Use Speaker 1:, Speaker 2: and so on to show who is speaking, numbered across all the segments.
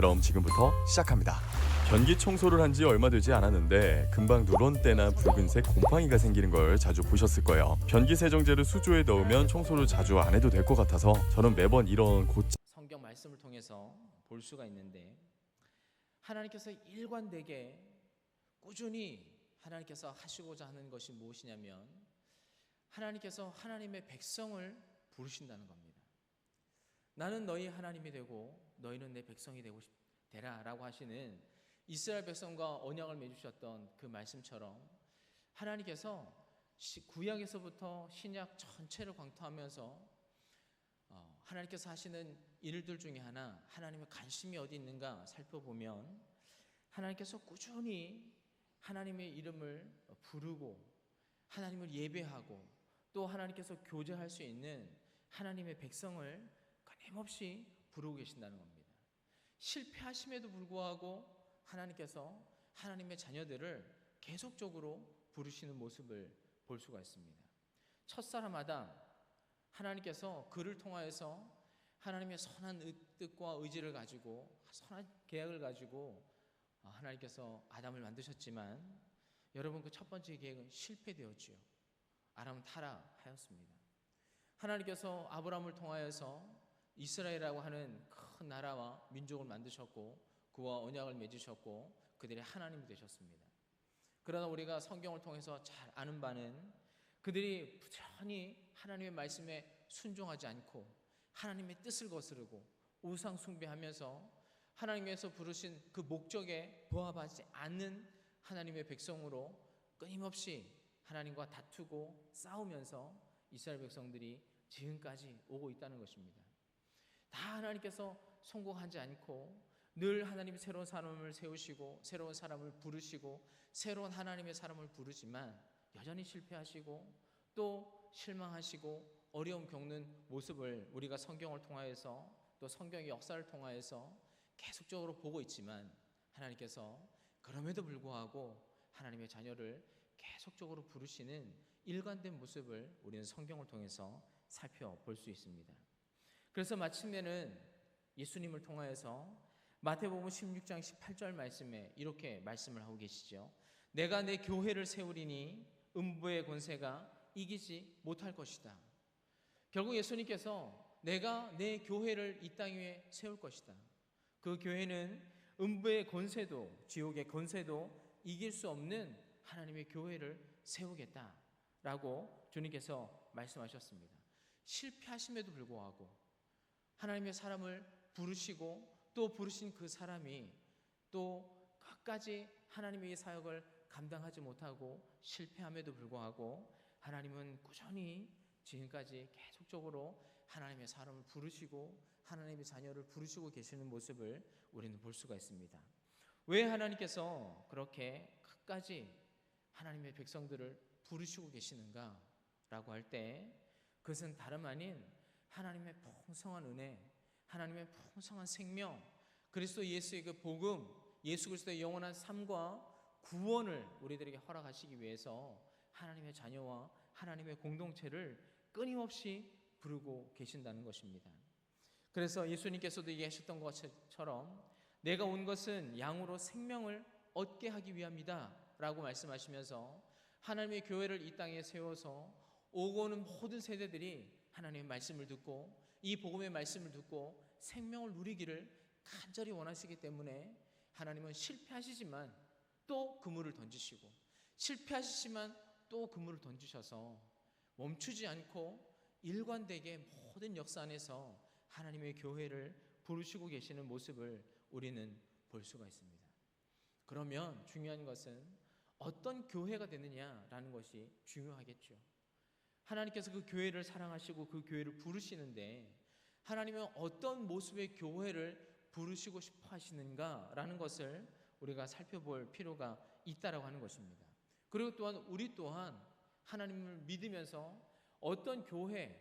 Speaker 1: 그럼 지금부터 시작합니다. 변기 청소를 한 지 얼마 되지 않았는데 금방 누런때나 붉은색 곰팡이가 생기는 걸 자주 보셨을 거예요. 변기 세정제를 수조에 넣으면 청소를 자주 안 해도 될 것 같아서 저는 매번 이런
Speaker 2: 성경 말씀을 통해서 볼 수가 있는데, 하나님께서 일관되게 꾸준히 하나님께서 하시고자 하는 것이 무엇이냐면, 하나님께서 하나님의 백성을 부르신다는 겁니다. 나는 너희 하나님이 되고 너희는 내 백성이 되라 라고 하시는 이스라엘 백성과 언약을 맺으셨던 그 말씀처럼, 하나님께서 구약에서부터 신약 전체를 광토하면서 하나님께서 하시는 일들 중에 하나, 하나님의 관심이 어디 있는가 살펴보면, 하나님께서 꾸준히 하나님의 이름을 부르고 하나님을 예배하고 또 하나님께서 교제할 수 있는 하나님의 백성을 끊임없이 부르고 계신다는 겁니다. 실패하심에도 불구하고 하나님께서 하나님의 자녀들을 계속적으로 부르시는 모습을 볼 수가 있습니다. 첫사람 아담, 하나님께서 그를 통하여서 하나님의 선한 뜻과 의지를 가지고 선한 계획을 가지고 하나님께서 아담을 만드셨지만, 여러분 그 첫 번째 계획은 실패되었지요. 아담은 타락하였습니다. 하나님께서 아브라함을 통하여서 이스라엘이라고 하는 큰 나라와 민족을 만드셨고 그와 언약을 맺으셨고 그들의 하나님이 되셨습니다. 그러나 우리가 성경을 통해서 잘 아는 바는, 그들이 부지런히 하나님의 말씀에 순종하지 않고 하나님의 뜻을 거스르고 우상 숭배하면서 하나님께서 부르신 그 목적에 부합하지 않는 하나님의 백성으로 끊임없이 하나님과 다투고 싸우면서 이스라엘 백성들이 지금까지 오고 있다는 것입니다. 다 하나님께서 성공하지 않고 늘 하나님이 새로운 사람을 세우시고 새로운 사람을 부르시고 새로운 하나님의 사람을 부르지만 여전히 실패하시고 또 실망하시고 어려움 겪는 모습을 우리가 성경을 통하여서 또 성경의 역사를 통하여서 계속적으로 보고 있지만, 하나님께서 그럼에도 불구하고 하나님의 자녀를 계속적으로 부르시는 일관된 모습을 우리는 성경을 통해서 살펴볼 수 있습니다. 그래서 마침내는 예수님을 통하여서 마태복음 16장 18절 말씀에 이렇게 말씀을 하고 계시죠. 내가 내 교회를 세우리니 음부의 권세가 이기지 못할 것이다. 결국 예수님께서 내가 내 교회를 이 땅 위에 세울 것이다. 그 교회는 음부의 권세도 지옥의 권세도 이길 수 없는 하나님의 교회를 세우겠다라고 주님께서 말씀하셨습니다. 실패하심에도 불구하고 하나님의 사람을 부르시고 또 부르신 그 사람이 또 끝까지 하나님의 사역을 감당하지 못하고 실패함에도 불구하고 하나님은 꾸준히 지금까지 계속적으로 하나님의 사람을 부르시고 하나님의 자녀를 부르시고 계시는 모습을 우리는 볼 수가 있습니다. 왜 하나님께서 그렇게 끝까지 하나님의 백성들을 부르시고 계시는가 라고 할 때, 그것은 다름 아닌 하나님의 풍성한 은혜, 하나님의 풍성한 생명, 그리스도 예수의 그 복음, 예수 그리스도의 영원한 삶과 구원을 우리들에게 허락하시기 위해서 하나님의 자녀와 하나님의 공동체를 끊임없이 부르고 계신다는 것입니다. 그래서 예수님께서도 얘기하셨던 것처럼 내가 온 것은 양으로 생명을 얻게 하기 위함이다 라고 말씀하시면서 하나님의 교회를 이 땅에 세워서 오고 오는 모든 세대들이 하나님의 말씀을 듣고 이 복음의 말씀을 듣고 생명을 누리기를 간절히 원하시기 때문에 하나님은 실패하시지만 또 그물을 던지시고 실패하시지만 또 그물을 던지셔서 멈추지 않고 일관되게 모든 역사 안에서 하나님의 교회를 부르시고 계시는 모습을 우리는 볼 수가 있습니다. 그러면 중요한 것은 어떤 교회가 되느냐라는 것이 중요하겠죠. 하나님께서 그 교회를 사랑하시고 그 교회를 부르시는데 하나님은 어떤 모습의 교회를 부르시고 싶어 하시는가라는 것을 우리가 살펴볼 필요가 있다라고 하는 것입니다. 그리고 또한 우리 또한 하나님을 믿으면서 어떤 교회,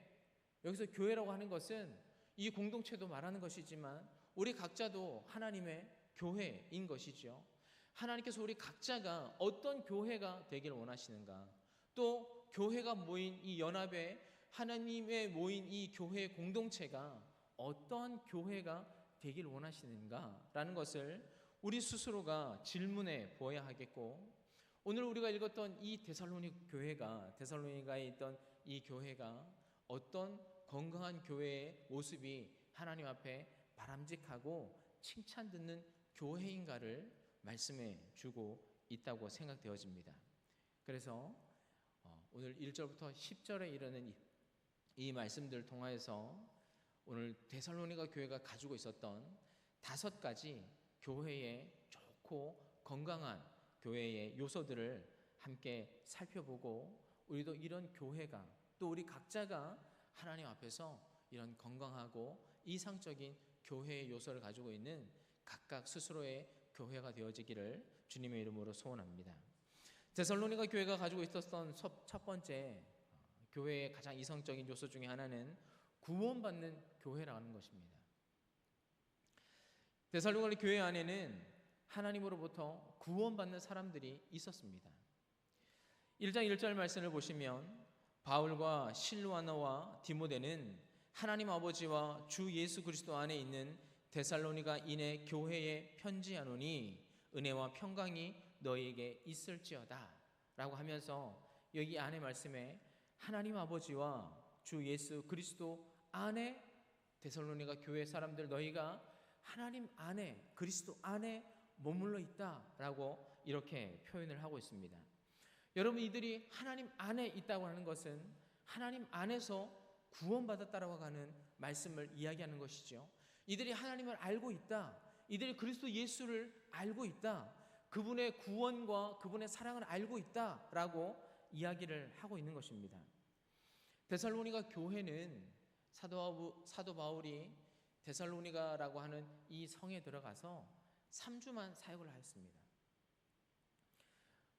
Speaker 2: 여기서 교회라고 하는 것은 이 공동체도 말하는 것이지만 우리 각자도 하나님의 교회인 것이죠. 하나님께서 우리 각자가 어떤 교회가 되기를 원하시는가, 또 교회가 모인 이 연합에 하나님의 모인 이 교회 공동체가 어떤 교회가 되길 원하시는가라는 것을 우리 스스로가 질문해 보아야 하겠고, 오늘 우리가 읽었던 이 데살로니가에 있던 이 교회가 어떤 건강한 교회의 모습이 하나님 앞에 바람직하고 칭찬 듣는 교회인가를 말씀해 주고 있다고 생각되어집니다. 그래서 오늘 1절부터 10절에 이르는 이 말씀들을 통하여서 오늘 데살로니가 교회가 가지고 있었던 5가지 교회의 좋고 건강한 교회의 요소들을 함께 살펴보고, 우리도 이런 교회가, 또 우리 각자가 하나님 앞에서 이런 건강하고 이상적인 교회의 요소를 가지고 있는 각각 스스로의 교회가 되어지기를 주님의 이름으로 소원합니다. 데살로니가 교회가 가지고 있었던 첫 번째 교회의 가장 이성적인 요소 중에 하나는 구원받는 교회라는 것입니다. 데살로니가 교회 안에는 하나님으로부터 구원받는 사람들이 있었습니다. 1장 1절 말씀을 보시면 바울과 실루아나와 디모데는 하나님 아버지와 주 예수 그리스도 안에 있는 데살로니가 인의 교회에 편지하노니 은혜와 평강이 너희에게 있을지어다 라고 하면서, 여기 안에 말씀에 하나님 아버지와 주 예수 그리스도 안에 데살로니가 교회 사람들 너희가 하나님 안에, 그리스도 안에 머물러 있다라고 이렇게 표현을 하고 있습니다. 여러분, 이들이 하나님 안에 있다고 하는 것은 하나님 안에서 구원받았다라고 하는 말씀을 이야기하는 것이죠. 이들이 하나님을 알고 있다, 이들이 그리스도 예수를 알고 있다, 그분의 구원과 그분의 사랑을 알고 있다라고 이야기를 하고 있는 것입니다. 데살로니가 교회는 사도 바울이 데살로니가라고 하는 이 성에 들어가서 3주만 사역을 하였습니다.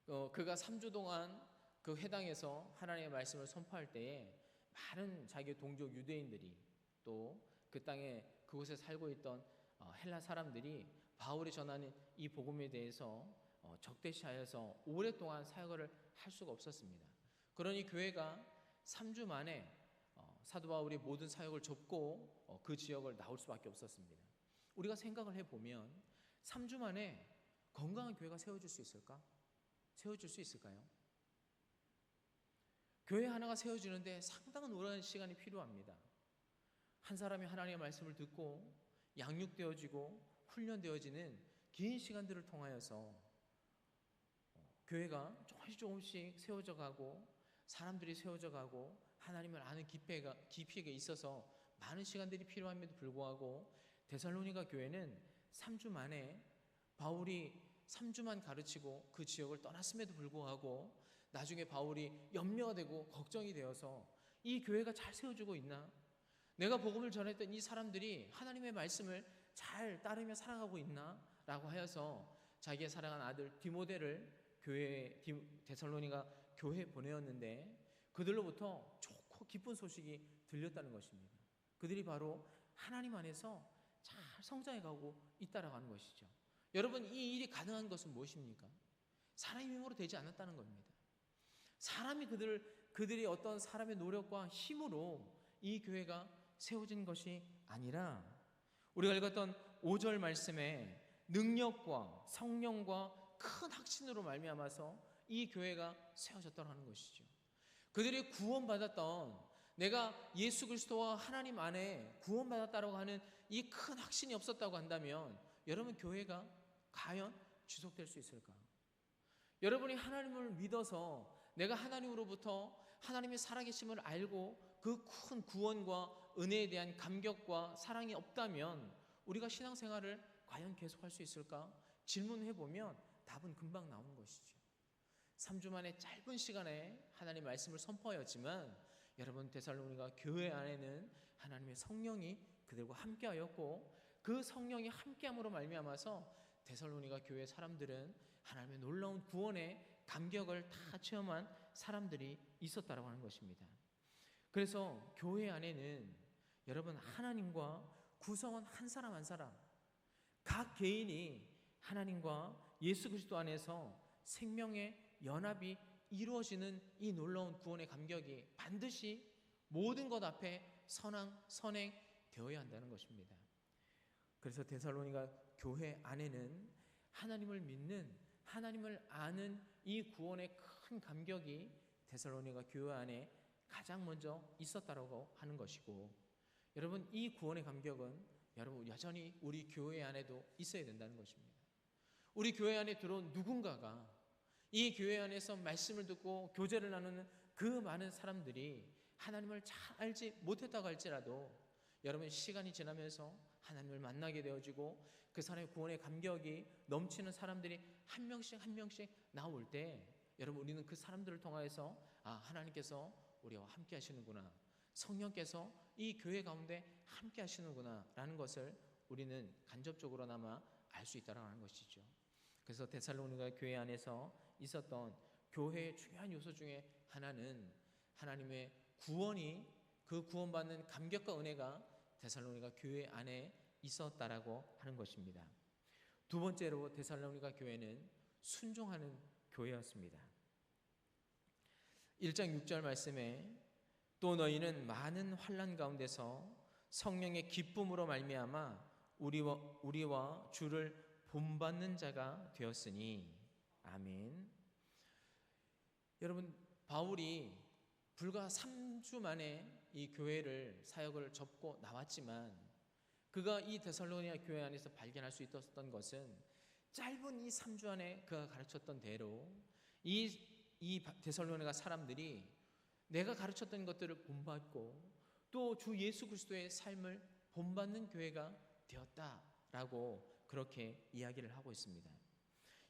Speaker 2: 그가 3주 동안 그 회당에서 하나님의 말씀을 선포할 때에 많은 자기 동족 유대인들이, 또 그 땅에 그곳에 살고 있던 헬라 사람들이 바울이 전하는 이 복음에 대해서 적대시하여서 오랫동안 사역을 할 수가 없었습니다. 그러니 교회가 3주 만에 사도 바울이 모든 사역을 접고 그 지역을 나올 수밖에 없었습니다. 우리가 생각을 해보면 3주 만에 건강한 교회가 세워질 수 있을까? 세워질 수 있을까요? 교회 하나가 세워지는데 상당한 오랜 시간이 필요합니다. 한 사람이 하나님의 말씀을 듣고 양육되어지고 훈련되어지는 긴 시간들을 통하여서 교회가 조금씩 세워져 가고, 사람들이 세워져 가고, 하나님을 아는 깊이가 있어서 많은 시간들이 필요함에도 불구하고 데살로니가 교회는 3주 만에 바울이 3주만 가르치고 그 지역을 떠났음에도 불구하고 나중에 바울이 염려가 되고 걱정이 되어서 이 교회가 잘 세워지고 있나? 내가 복음을 전했던 이 사람들이 하나님의 말씀을 잘 따르며 살아가고 있나? 라고 하여서 자기의 사랑하는 아들 디모데를 데살로니가 교회에 보내었는데, 그들로부터 좋고 기쁜 소식이 들렸다는 것입니다. 그들이 바로 하나님 안에서 잘 성장해가고 있다라고 하는 것이죠. 여러분, 이 일이 가능한 것은 무엇입니까? 사람의 힘으로 되지 않았다는 겁니다. 그들이 어떤 사람의 노력과 힘으로 이 교회가 세워진 것이 아니라, 우리가 읽었던 5절 말씀에 능력과 성령과 큰 확신으로 말미암아서 이 교회가 세워졌다고 하는 것이죠. 그들이 구원받았던, 내가 예수 그리스도와 하나님 안에 구원받았다고 하는 이 큰 확신이 없었다고 한다면, 여러분, 교회가 과연 지속될 수 있을까? 여러분이 하나님을 믿어서 내가 하나님으로부터 하나님의 살아계심을 알고 그 큰 구원과 은혜에 대한 감격과 사랑이 없다면 우리가 신앙생활을 과연 계속할 수 있을까? 질문해보면 답은 금방 나오는 것이죠. 3주 만에 짧은 시간에 하나님의 말씀을 선포하였지만, 여러분, 데살로니가 교회 안에는 하나님의 성령이 그들과 함께하였고, 그 성령이 함께함으로 말미암아서 데살로니가 교회 사람들은 하나님의 놀라운 구원의 감격을 다 체험한 사람들이 있었다라고 하는 것입니다. 그래서 교회 안에는 여러분, 하나님과 구성원 한 사람 한 사람, 각 개인이 하나님과 예수 그리스도 안에서 생명의 연합이 이루어지는 이 놀라운 구원의 감격이 반드시 모든 것 앞에 선행 되어야 한다는 것입니다. 그래서 데살로니가 교회 안에는 하나님을 믿는, 하나님을 아는 이 구원의 큰 감격이 데살로니가 교회 안에 가장 먼저 있었다라고 하는 것이고, 여러분 이 구원의 감격은 여러분 여전히 우리 교회 안에도 있어야 된다는 것입니다. 우리 교회 안에 들어온 누군가가 이 교회 안에서 말씀을 듣고 교제를 나누는 그 많은 사람들이 하나님을 잘 알지 못했다고 할지라도 여러분 시간이 지나면서 하나님을 만나게 되어지고 그 사람의 구원의 감격이 넘치는 사람들이 한 명씩 한 명씩 나올 때 여러분 우리는 그 사람들을 통하여서 하나님께서 우리와 함께 하시는구나, 성령께서 이 교회 가운데 함께 하시는구나 라는 것을 우리는 간접적으로나마 알 수 있다고 하는 것이죠. 그래서 데살로니가 교회 안에서 있었던 교회의 중요한 요소 중에 하나는 하나님의 구원이, 그 구원받는 감격과 은혜가 데살로니가 교회 안에 있었다라고 하는 것입니다. 두 번째로 데살로니가 교회는 순종하는 교회였습니다. 1장 6절 말씀에 또 너희는 많은 환난 가운데서 성령의 기쁨으로 말미암아 우리와 주를 본받는 자가 되었으니 아멘. 여러분 바울이 불과 3주 만에 이 교회를 사역을 접고 나왔지만 그가 이 데살로니가 교회 안에서 발견할 수 있었던 것은 짧은 이 3주 안에 그가 가르쳤던 대로 이 데살로니가 사람들이 내가 가르쳤던 것들을 본받고 또 주 예수 그리스도의 삶을 본받는 교회가 되었다라고 그렇게 이야기를 하고 있습니다.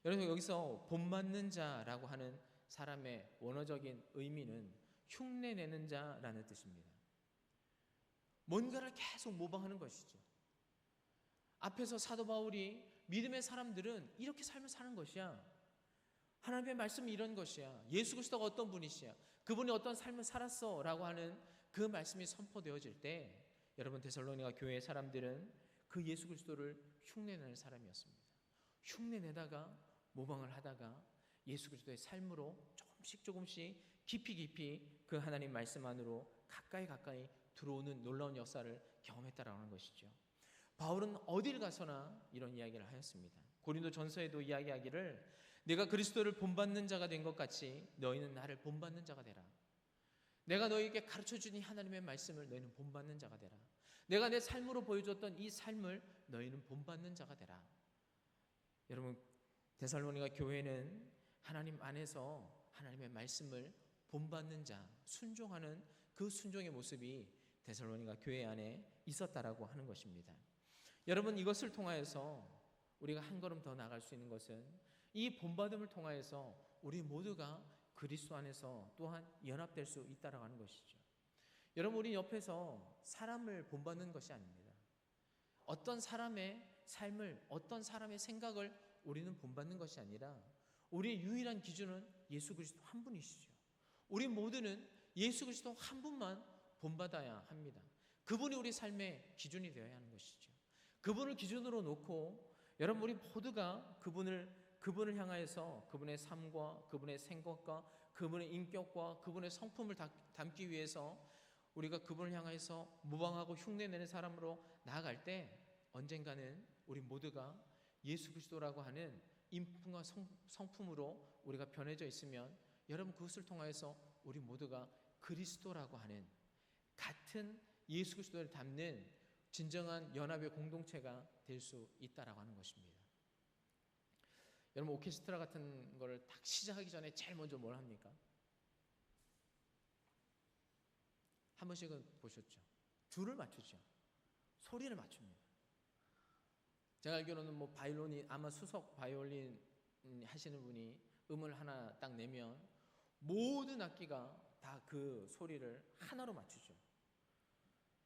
Speaker 2: 여러분 여기서 본받는 자라고 하는 사람의 원어적인 의미는 흉내내는 자라는 뜻입니다. 뭔가를 계속 모방하는 것이죠. 앞에서 사도 바울이 믿음의 사람들은 이렇게 삶을 사는 것이야, 하나님의 말씀이 이런 것이야, 예수 그리스도가 어떤 분이시야, 그분이 어떤 삶을 살았어 라고 하는 그 말씀이 선포되어질 때 여러분 데살로니가 교회의 사람들은 그 예수 그리스도를 흉내내는 사람이었습니다. 흉내내다가 모방을 하다가 예수 그리스도의 삶으로 조금씩 깊이 그 하나님 말씀 안으로 가까이 들어오는 놀라운 역사를 경험했다라고 하는 것이죠. 바울은 어딜 가서나 이런 이야기를 하였습니다. 고린도 전서에도 이야기하기를 내가 그리스도를 본받는 자가 된 것 같이 너희는 나를 본받는 자가 되라. 내가 너희에게 가르쳐준 이 하나님의 말씀을 너희는 본받는 자가 되라. 내가 내 삶으로 보여줬던 이 삶을 너희는 본받는 자가 되라. 여러분 데살로니가 교회는 하나님 안에서 하나님의 말씀을 본받는 자, 순종하는 그 순종의 모습이 데살로니가 교회 안에 있었다라고 하는 것입니다. 여러분 이것을 통하여서 우리가 한 걸음 더 나아갈 수 있는 것은 이 본받음을 통하여서 우리 모두가 그리스도 안에서 또한 연합될 수 있다라고 하는 것이죠. 여러분 우리 옆에서 사람을 본받는 것이 아닙니다. 어떤 사람의 삶을, 어떤 사람의 생각을 우리는 본받는 것이 아니라 우리의 유일한 기준은 예수 그리스도 한 분이시죠. 우리 모두는 예수 그리스도 한 분만 본받아야 합니다. 그분이 우리 삶의 기준이 되어야 하는 것이죠. 그분을 기준으로 놓고 여러분 우리 모두가 그분을 향하여서 그분의 삶과 그분의 생각과 그분의 인격과 그분의 성품을 담기 위해서 우리가 그분을 향해서 모방하고 흉내내는 사람으로 나아갈 때 언젠가는 우리 모두가 예수 그리스도라고 하는 인품과 성품으로 우리가 변해져 있으면 여러분 그것을 통하여서 우리 모두가 그리스도라고 하는 같은 예수 그리스도를 담는 진정한 연합의 공동체가 될 수 있다라고 하는 것입니다. 여러분 오케스트라 같은 거를 딱 시작하기 전에 제일 먼저 뭘 합니까? 한 번씩은 보셨죠? 줄을 맞추죠. 소리를 맞춥니다. 제가 알기로는 뭐 바이올린, 아마 수석 바이올린 하시는 분이 음을 하나 딱 내면 모든 악기가 다 그 소리를 하나로 맞추죠.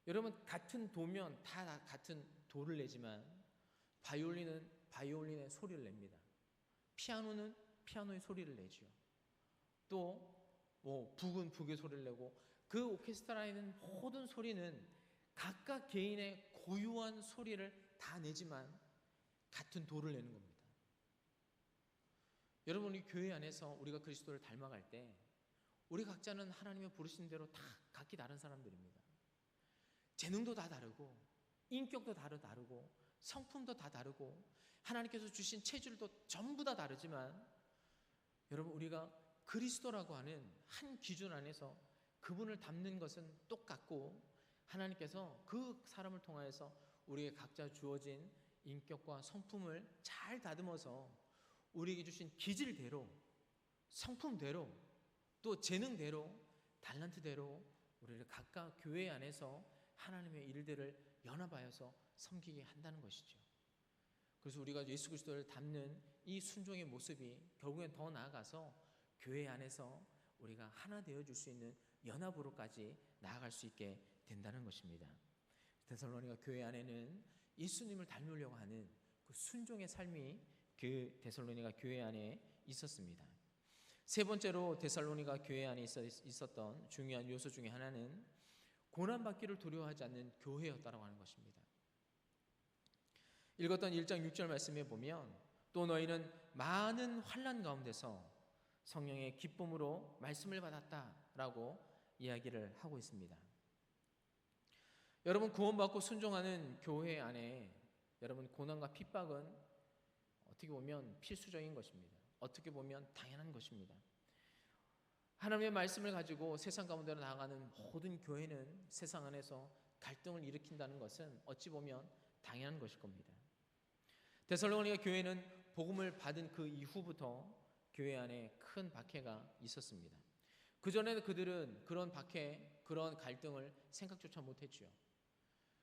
Speaker 2: 여러분 같은 도면 다 같은 도를 내지만 바이올린은 바이올린의 소리를 냅니다. 피아노는 피아노의 소리를 내죠. 또 뭐 북은 북의 소리를 내고 그 오케스트라에 있는 모든 소리는 각각 개인의 고유한 소리를 다 내지만 같은 도를 내는 겁니다. 여러분 우리 교회 안에서 우리가 그리스도를 닮아갈 때 우리 각자는 하나님의 부르신 대로 다 각기 다른 사람들입니다. 재능도 다 다르고 인격도 다르고 성품도 다 다르고 하나님께서 주신 체질도 전부 다 다르지만 여러분, 우리가 그리스도라고 하는 한 기준 안에서 그분을 닮는 것은 똑같고 하나님께서 그 사람을 통하여서 우리에게 각자 주어진 인격과 성품을 잘 다듬어서 우리에게 주신 기질대로, 성품대로, 또 재능대로, 달란트대로 우리를 각각 교회 안에서 하나님의 일들을 연합하여서 섬기게 한다는 것이죠. 그래서 우리가 예수 그리스도를 닮는 이 순종의 모습이 결국엔 더 나아가서 교회 안에서 우리가 하나 되어줄 수 있는 연합으로까지 나아갈 수 있게 된다는 것입니다. 데살로니가 교회 안에는 예수님을 닮으려고 하는 그 순종의 삶이 그 데살로니가 교회 안에 있었습니다. 세 번째로 데살로니가 교회 안에 있었던 중요한 요소 중에 하나는 고난받기를 두려워하지 않는 교회였다고 하는 것입니다. 읽었던 1장 6절 말씀에 보면 또 너희는 많은 환난 가운데서 성령의 기쁨으로 말씀을 받았다라고 이야기를 하고 있습니다. 여러분, 구원받고 순종하는 교회 안에 여러분 고난과 핍박은 어떻게 보면 필수적인 것입니다. 어떻게 보면 당연한 것입니다. 하나님의 말씀을 가지고 세상 가운데로 나아가는 모든 교회는 세상 안에서 갈등을 일으킨다는 것은 어찌 보면 당연한 것일 겁니다. 데살로니가 교회는 복음을 받은 그 이후부터 교회 안에 큰 박해가 있었습니다. 그전에는 그들은 그런 박해, 그런 갈등을 생각조차 못했죠.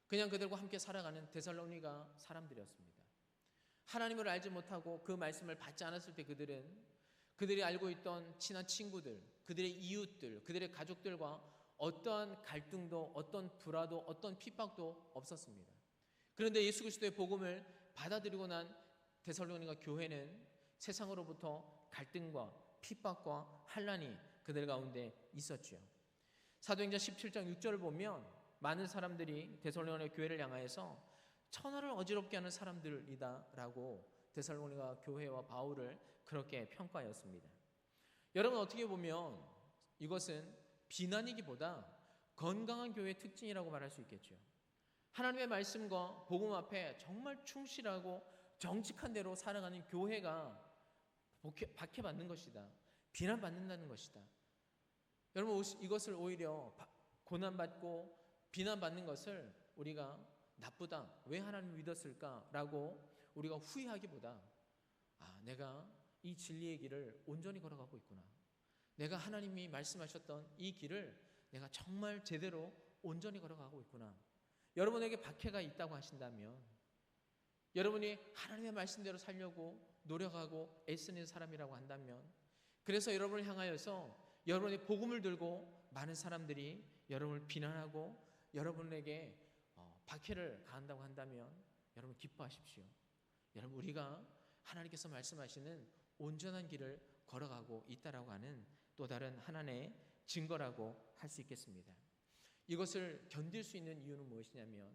Speaker 2: 그냥 그들과 함께 살아가는 데살로니가 사람들이었습니다. 하나님을 알지 못하고 그 말씀을 받지 않았을 때 그들이 알고 있던 친한 친구들, 그들의 이웃들, 그들의 가족들과 어떠한 갈등도, 어떤 불화도, 어떤 핍박도 없었습니다. 그런데 예수 그리스도의 복음을 받아들이고 난 데살로니가 교회는 세상으로부터 갈등과 핍박과 환난이 그들 가운데 있었죠. 사도행전 17장 6절을 보면 많은 사람들이 데살로니가 교회를 향하여서 천하를 어지럽게 하는 사람들이다라고 데살로니가 교회와 바울을 그렇게 평가하였습니다. 여러분, 어떻게 보면 이것은 비난이기보다 건강한 교회의 특징이라고 말할 수 있겠죠. 하나님의 말씀과 복음 앞에 정말 충실하고 정직한 대로 살아가는 교회가 박해받는 것이다, 비난받는다는 것이다. 여러분, 이것을 오히려 고난받고 비난받는 것을 우리가 나쁘다, 왜 하나님을 믿었을까라고 우리가 후회하기보다 내가 이 진리의 길을 온전히 걸어가고 있구나, 내가 하나님이 말씀하셨던 이 길을 내가 정말 제대로 온전히 걸어가고 있구나. 여러분에게 박해가 있다고 하신다면, 여러분이 하나님의 말씀대로 살려고 노력하고 애쓰는 사람이라고 한다면, 그래서 여러분을 향하여서 여러분의 복음을 들고 많은 사람들이 여러분을 비난하고 여러분에게 박해를 가한다고 한다면 여러분 기뻐하십시오. 여러분, 우리가 하나님께서 말씀하시는 온전한 길을 걸어가고 있다라고 하는 또 다른 하나님의 증거라고 할 수 있겠습니다. 이것을 견딜 수 있는 이유는 무엇이냐면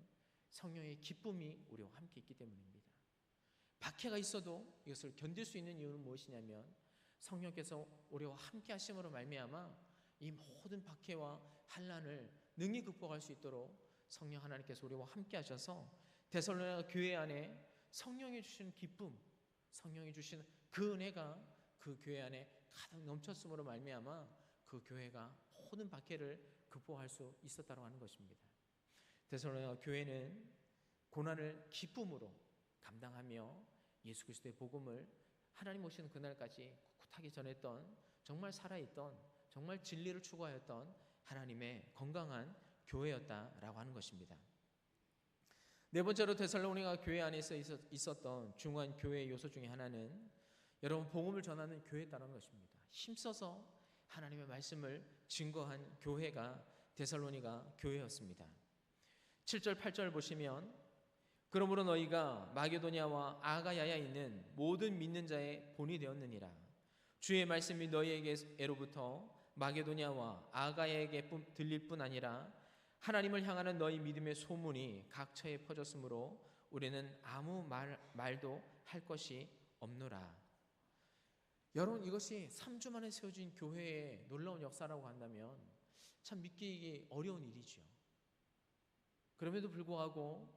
Speaker 2: 성령의 기쁨이 우리와 함께 있기 때문입니다. 박해가 있어도 이것을 견딜 수 있는 이유는 무엇이냐면 성령께서 우리와 함께 하심으로 말미암아 이 모든 박해와 환난을 능히 극복할 수 있도록 성령 하나님께서 우리와 함께 하셔서 데살로니가 교회 안에 성령이 주시는 기쁨, 성령이 주시는 그 은혜가 그 교회 안에 가득 넘쳤음으로 말미암아 그 교회가 모든 박해를 극복할 수 있었다고 하는 것입니다. 데살로니가 교회는 고난을 기쁨으로 감당하며 예수 그리스도의 복음을 하나님 오시는 그날까지 꿋꿋하게 전했던, 정말 살아있던, 정말 진리를 추구하였던 하나님의 건강한 교회였다라고 하는 것입니다. 네 번째로 데살로니가 교회 안에서 있었던 중요한 교회의 요소 중에 하나는 여러분 복음을 전하는 교회였다는 것입니다. 힘써서 하나님의 말씀을 증거한 교회가 데살로니가 교회였습니다. 7절 8절 보시면 그러므로 너희가 마게도냐와 아가야에 있는 모든 믿는 자의 본이 되었느니라. 주의 말씀이 너희에게로부터 마게도냐와 아가야에게 들릴 뿐 아니라 하나님을 향하는 너희 믿음의 소문이 각처에 퍼졌으므로 우리는 아무 말도 할 것이 없노라. 여러분, 이것이 3주 만에 세워진 교회의 놀라운 역사라고 한다면 참 믿기 어려운 일이죠. 그럼에도 불구하고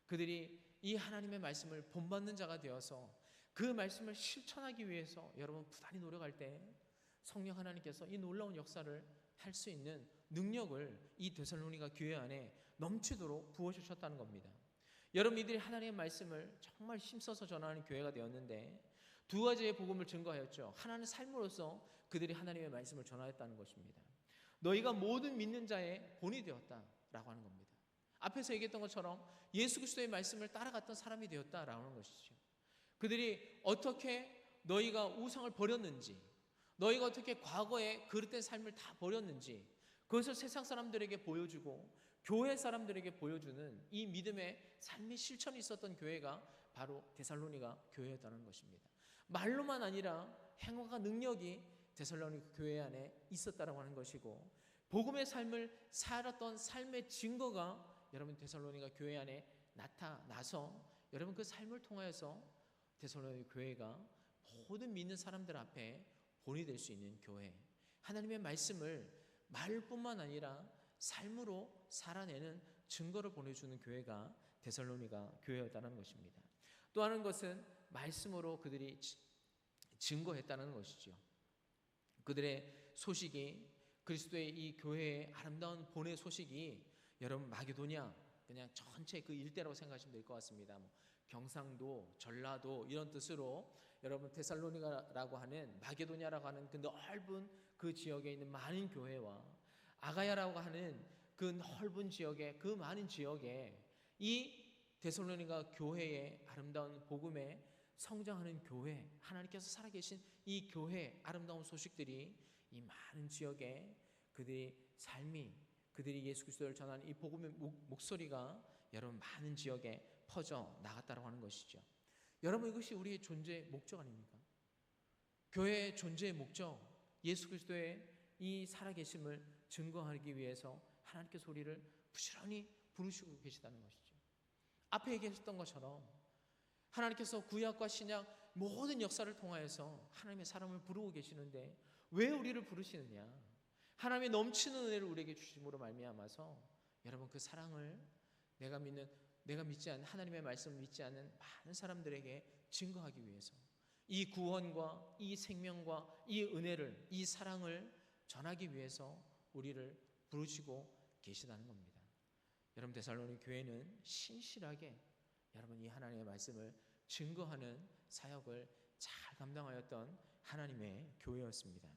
Speaker 2: 그들이 이 하나님의 말씀을 본받는 자가 되어서 그 말씀을 실천하기 위해서 여러분 부단히 노력할 때 성령 하나님께서 이 놀라운 역사를 할 수 있는 능력을 이 데살로니가 교회 안에 넘치도록 부어주셨다는 겁니다. 여러분, 이들이 하나님의 말씀을 정말 힘써서 전하는 교회가 되었는데 두 가지의 복음을 증거하였죠. 하나는 삶으로서 그들이 하나님의 말씀을 전하였다는 것입니다. 너희가 모든 믿는 자의 본이 되었다라고 하는 겁니다. 앞에서 얘기했던 것처럼 예수 그리스도의 말씀을 따라갔던 사람이 되었다라고 하는 것이죠. 그들이 어떻게 너희가 우상을 버렸는지, 너희가 어떻게 과거에 그릇된 삶을 다 버렸는지 그것을 세상 사람들에게 보여주고 교회 사람들에게 보여주는 이 믿음의 삶의 실천이 있었던 교회가 바로 데살로니가 교회였다는 것입니다. 말로만 아니라 행함과 능력이 데살로니가 교회 안에 있었다고 하는 것이고, 복음의 삶을 살았던 삶의 증거가 여러분 데살로니가 교회 안에 나타나서 여러분 그 삶을 통하여서 데살로니가 교회가 모든 믿는 사람들 앞에 본이 될 수 있는 교회, 하나님의 말씀을 말뿐만 아니라 삶으로 살아내는 증거를 보내주는 교회가 데살로니가 교회였다는 것입니다. 또 하는 것은 말씀으로 그들이 증거했다는 것이죠. 그들의 소식이, 그리스도의 이 교회의 아름다운 본의 소식이 여러분 마게도냐, 그냥 전체 그 일대라고 생각하시면 될 것 같습니다. 경상도, 전라도 이런 뜻으로 여러분 데살로니가라고 하는, 마게도냐라고 하는 그 넓은 그 지역에 있는 많은 교회와 아가야라고 하는 그 넓은 지역에, 그 많은 지역에 이 데살로니가 교회의 아름다운 복음에 성장하는 교회, 하나님께서 살아계신 이 교회 아름다운 소식들이 이 많은 지역에 그들의 삶이, 그들이 예수 그리스도를 전하는 이 복음의 목소리가 여러분 많은 지역에 퍼져 나갔다고 하는 것이죠. 여러분, 이것이 우리의 존재의 목적 아닙니까? 교회의 존재의 목적, 예수 그리스도의 이 살아계심을 증거하기 위해서 하나님께서 우리를 부지런히 부르시고 계시다는 것이죠. 앞에 얘기했던 것처럼 하나님께서 구약과 신약 모든 역사를 통하여서 하나님의 사람을 부르고 계시는데 왜 우리를 부르시느냐? 하나님의 넘치는 은혜를 우리에게 주심으로 말미암아서 여러분 그 사랑을 내가 믿지 않는, 하나님의 말씀을 믿지 않는 많은 사람들에게 증거하기 위해서 이 구원과 이 생명과 이 은혜를, 이 사랑을 전하기 위해서 우리를 부르시고 계시다는 겁니다. 여러분 데살로니 교회는 신실하게 여러분 이 하나님의 말씀을 증거하는 사역을 잘 감당하였던 하나님의 교회였습니다.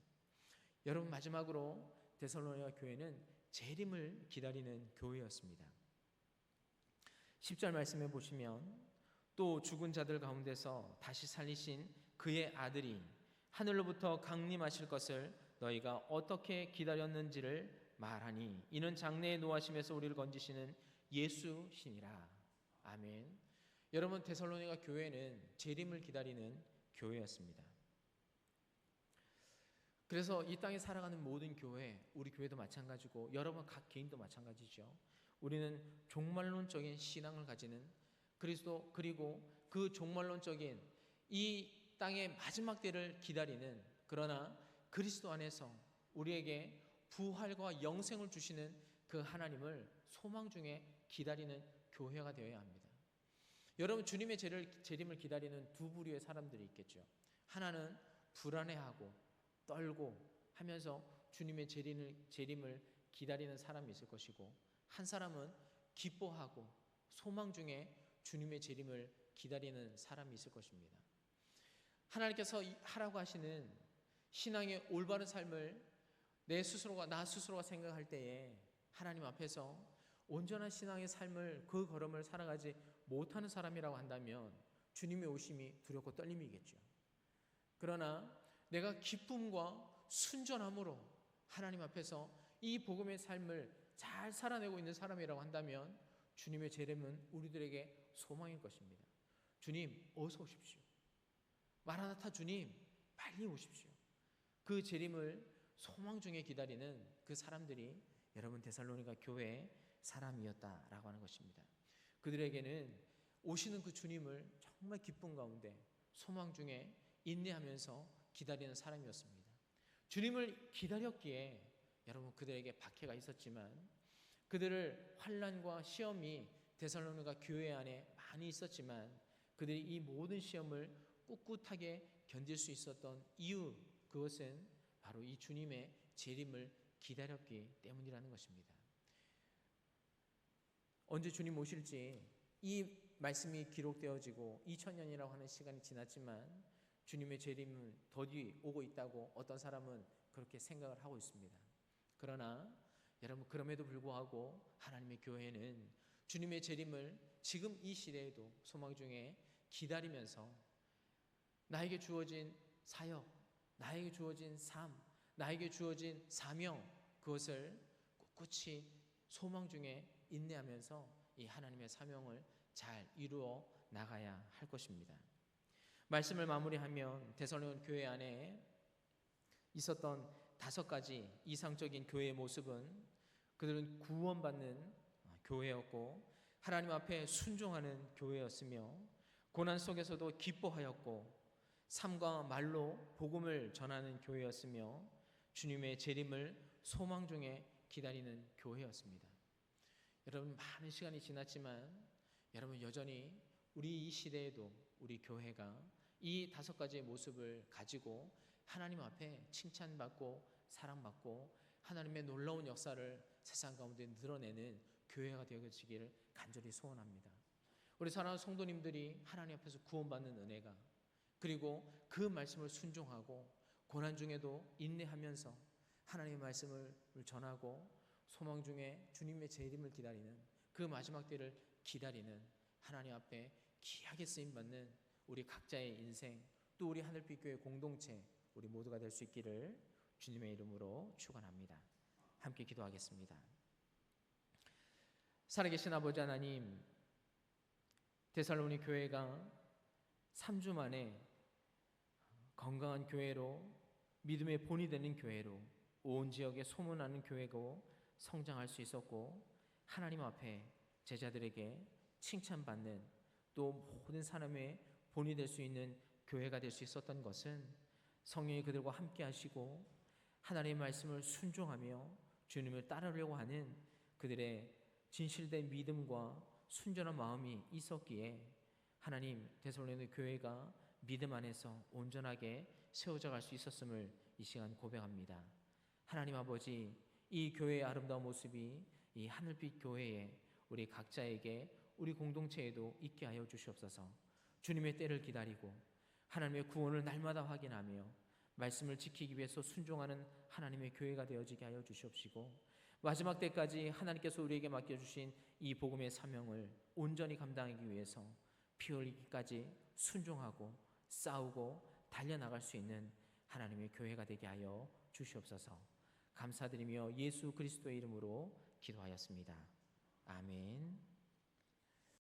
Speaker 2: 여러분 마지막으로 데살로니가 교회는 재림을 기다리는 교회였습니다. 10절 말씀해 보시면, 또 죽은 자들 가운데서 다시 살리신 그의 아들이 하늘로부터 강림하실 것을 너희가 어떻게 기다렸는지를 말하니 이는 장래의 노하심에서 우리를 건지시는 예수시니라. 아멘. 여러분 데살로니가 교회는 재림을 기다리는 교회였습니다. 그래서 이 땅에 살아가는 모든 교회, 우리 교회도 마찬가지고 여러분 각 개인도 마찬가지죠. 우리는 종말론적인 신앙을 가지는 그리스도, 그리고 그 종말론적인 이 땅의 마지막 때를 기다리는, 그러나 그리스도 안에서 우리에게 부활과 영생을 주시는 그 하나님을 소망 중에 기다리는 교회가 되어야 합니다. 여러분 주님의 재림을 기다리는 두 부류의 사람들이 있겠죠. 하나는 불안해하고 떨고 하면서 주님의 재림을 기다리는 사람이 있을 것이고, 한 사람은 기뻐하고 소망 중에 주님의 재림을 기다리는 사람이 있을 것입니다. 하나님께서 하라고 하시는 신앙의 올바른 삶을 나 스스로가 생각할 때에 하나님 앞에서 온전한 신앙의 삶을, 그 걸음을 살아가지 못하는 사람이라고 한다면 주님의 오심이 두렵고 떨림이겠죠. 그러나 내가 기쁨과 순전함으로 하나님 앞에서 이 복음의 삶을 잘 살아내고 있는 사람이라고 한다면 주님의 재림은 우리들에게 소망일 것입니다. 주님 어서 오십시오. 마라나타 주님 빨리 오십시오. 그 재림을 소망 중에 기다리는 그 사람들이 여러분 데살로니가 교회의 사람이었다라고 하는 것입니다. 그들에게는 오시는 그 주님을 정말 기쁨 가운데 소망 중에 인내하면서 기다리는 사람이었습니다. 주님을 기다렸기에 여러분 그들에게 박해가 있었지만 그들을 환난과 시험이 데살로니가 교회 안에 많이 있었지만 그들이 이 모든 시험을 꿋꿋하게 견딜 수 있었던 이유, 그것은 바로 이 주님의 재림을 기다렸기 때문이라는 것입니다. 언제 주님 오실지 이 말씀이 기록되어지고 2000년이라고 하는 시간이 지났지만 주님의 재림은 더디 오고 있다고 어떤 사람은 그렇게 생각을 하고 있습니다. 그러나 여러분, 그럼에도 불구하고 하나님의 교회는 주님의 재림을 지금 이 시대에도 소망 중에 기다리면서 나에게 주어진 사역, 나에게 주어진 삶, 나에게 주어진 사명, 그것을 꿋꿋이 소망 중에 인내하면서 이 하나님의 사명을 잘 이루어 나가야 할 것입니다. 말씀을 마무리하면 데살로니가 교회 안에 있었던 5가지 이상적인 교회의 모습은, 그들은 구원받는 교회였고 하나님 앞에 순종하는 교회였으며 고난 속에서도 기뻐하였고 삶과 말로 복음을 전하는 교회였으며 주님의 재림을 소망 중에 기다리는 교회였습니다. 여러분, 많은 시간이 지났지만 여러분, 여전히 우리 이 시대에도 우리 교회가 이 5가지의 모습을 가지고 하나님 앞에 칭찬받고 사랑받고 하나님의 놀라운 역사를 세상 가운데 드러내는 교회가 되어지기를 간절히 소원합니다. 우리 사랑하는 성도님들이 하나님 앞에서 구원받는 은혜가, 그리고 그 말씀을 순종하고 고난 중에도 인내하면서 하나님의 말씀을 전하고 소망 중에 주님의 재림을 기다리는 그 마지막 때를 기다리는 하나님 앞에 귀하게 쓰임받는 우리 각자의 인생, 또 우리 하늘빛 교회 공동체, 우리 모두가 될 수 있기를 주님의 이름으로 축원합니다. 함께 기도하겠습니다. 살아계신 아버지 하나님, 데살로니가 교회가 3주 만에 건강한 교회로, 믿음의 본이 되는 교회로, 온 지역에 소문나는 교회고 성장할 수 있었고 하나님 앞에 제자들에게 칭찬받는, 또 모든 사람의 본이 될 수 있는 교회가 될 수 있었던 것은 성령이 그들과 함께 하시고 하나님의 말씀을 순종하며 주님을 따르려고 하는 그들의 진실된 믿음과 순전한 마음이 있었기에 하나님, 데살로니가 교회가 믿음 안에서 온전하게 세워져 갈 수 있었음을 이 시간 고백합니다. 하나님 아버지, 이 교회의 아름다운 모습이 이 하늘빛 교회에 우리 각자에게, 우리 공동체에도 있게 하여 주시옵소서. 주님의 때를 기다리고 하나님의 구원을 날마다 확인하며 말씀을 지키기 위해서 순종하는 하나님의 교회가 되어지게 하여 주시옵시고, 마지막 때까지 하나님께서 우리에게 맡겨주신 이 복음의 사명을 온전히 감당하기 위해서 피 흘리기까지 순종하고 싸우고 달려나갈 수 있는 하나님의 교회가 되게 하여 주시옵소서. 감사드리며 예수 그리스도의 이름으로 기도하였습니다. 아멘.